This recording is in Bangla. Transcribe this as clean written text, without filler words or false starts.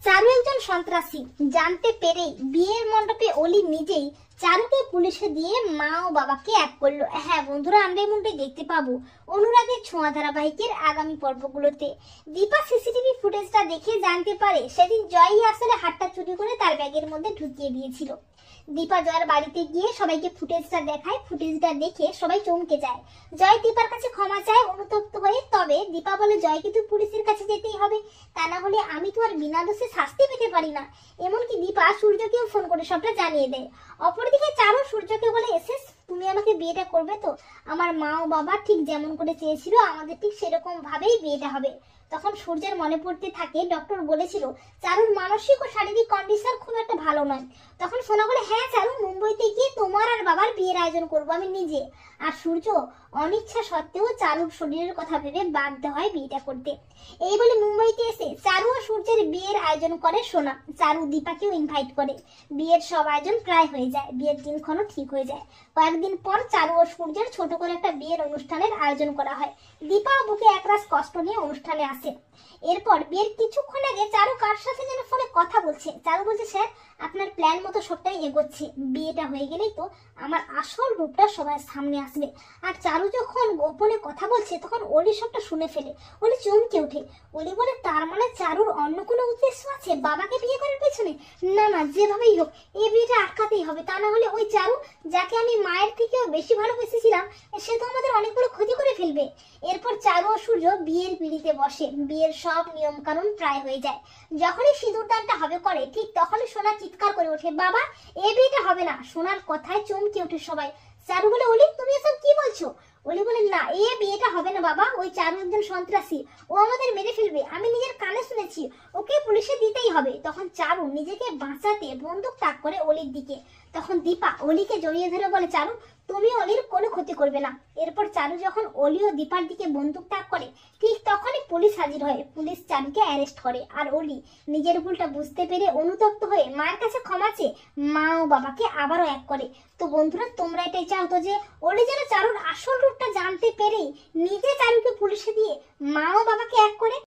চারু একজন সন্ত্রাসী জানতে পেরে বিয়ের মণ্ডপে অলি নিজেই চারুকে পুলিশে দিয়ে মা ও বাবাকে এক করলো। হ্যাঁ বন্ধুরা, আমরা এমনটাই দেখতে পাবো অনুরাগের ছোঁয়া ধারাবাহিকের আগামী পর্বগুলোতে। দীপা সিসিটিভি ফুটেজটা দেখে জানতে পারে সেদিন জয়ই আসলে হাতটা চুরি করে তার ব্যাগের মধ্যে ঢুকিয়ে দিয়েছিল। দীপা জয়ের বাড়িতে গিয়ে সবাইকে ফুটেজটা দেখায়। ফুটেজটা দেখে সবাই চমকে যায়। জয় দীপার কাছে ক্ষমা চায় অনুতপ্ত হয়ে। তবে দীপা বলে, জয় কিন্তু পুলিশের কাছে যেতেই হবে, তা না হলে আমি তো আর বিনা দোষে শাস্তি পেতে পারি না। এমনকি দীপা সূর্যকেও ফোন করে সবটা জানিয়ে দেয়। অপরদিকে চারু সূর্যকে বলে, এসেস তুমি আমাকে বিয়েটা করবে তো? আমার মা ও বাবা ঠিক যেমন করে চেয়েছিল আমাদের ঠিক সেরকম ভাবেই বিয়েটা হবে। তখন সূর্যের মনে পড়তে থাকে ডক্টর বলেছিল চারুর মানসিক ও শারীরিক কন্ডিশন খুব একটা ভালো নয়। তখন সোনা বলে, হ্যাঁ চারু, মুম্বইতে গিয়ে তোমার আর বাবার বিয়ের আয়োজন করবো আমি নিজে। আর সূর্য অনিচ্ছা সত্ত্বেও চারুর শরীরের কথা ভেবে বাধ্য হয় বিয়েটা করতে। এই বলে মুম্বইতে এসে চারু ও সূর্যের বিয়ের আয়োজন করে সোনা। চারু দীপাকেও ইনভাইট করে। বিয়ের সব আয়োজন প্রায় হয়ে যায়। বিয়ের দিনক্ষণও ঠিক হয়ে যায়। কয়েকদিন পর চারু ও সূর্যের ছোট করে একটা বিয়ের অনুষ্ঠানের আয়োজন করা হয়। দীপা বুকে একরাশ কষ্ট নিয়ে অনুষ্ঠানে আসে। এরপর বিয়ের কিছুক্ষণ আগে চারু কার সাথে যেন ফোনে কথা বলছে। চারু বলছে, স্যার আপনার প্ল্যান মতো সবটাই এগোচ্ছে, বিয়েটা হয়ে গেলেই তো আমার আসল রূপটা সবার সামনে আসবে। আর চারু যখন গোপনে কথা বলছে তখন অলি সবটা শুনে ফেলে। অলি চমকে ওঠে। অলি বলে, তার মানে চারুর অন্য কোনো উদ্দেশ্য আছে বাবাকে বিয়ে করার পেছনে? না না, যেভাবেই হোক এই বিয়েটা আটকাতেই হবে, তা না হলে ওই চারু যাকে আমি মায়ের থেকেও বেশি ভালোবেসেছিলাম সে তো আমাদের অনেক বড় ক্ষতি করে ফেলবে। এরপর চারু ও সূর্য বিয়ের পিঁড়িতে বসে। বিয়ের সব নিয়ম কানুন প্রায় হয়ে যায়। যখনই সিঁদুর দানটা হবে করে ঠিক তখনই সোনা চিৎকার করে ওঠে, বাবা এই বিয়েটা হবে না। সোনার কথায় চমকে ওঠে সবাই। চারু বলে, অলি তুমি এসব কি বলছো? অলি বলে, না এই বিয়েটা হবে না বাবা, ওই চারু একজন সন্ত্রাসী, ও আমাদের মেরে ফেলবে, আমি নিজের কানে শুনেছি, ওকে পুলিশে দিতেই হবে। তখন চারু নিজেকে বাঁচাতে বন্দুক তাক করে অলির দিকে। তখন দীপা অলিকে জড়িয়ে ধরে বলে, চারু তুমি অলির কোনো ক্ষতি করবে না। এরপর চারু যখন অলি ও দীপার দিকে বন্দুক তাক করে ঠিক তখনই পুলিশ হাজির হয়। পুলিশ চারুকে অ্যারেস্ট করে। আর অলি নিজের ভুলটা বুঝতে পেরে অনুতপ্ত হয়ে মায়ের কাছে ক্ষমা চেয়ে মা ও বাবাকে আবারও এক করে। তো বন্ধুরা, তোমরা এটাই চাও তো যে অলি যেন চারুর আসল রূপটা জানতে পেরেই নিজে চারুকে পুলিশে দিয়ে মা ও বাবাকে এক করে?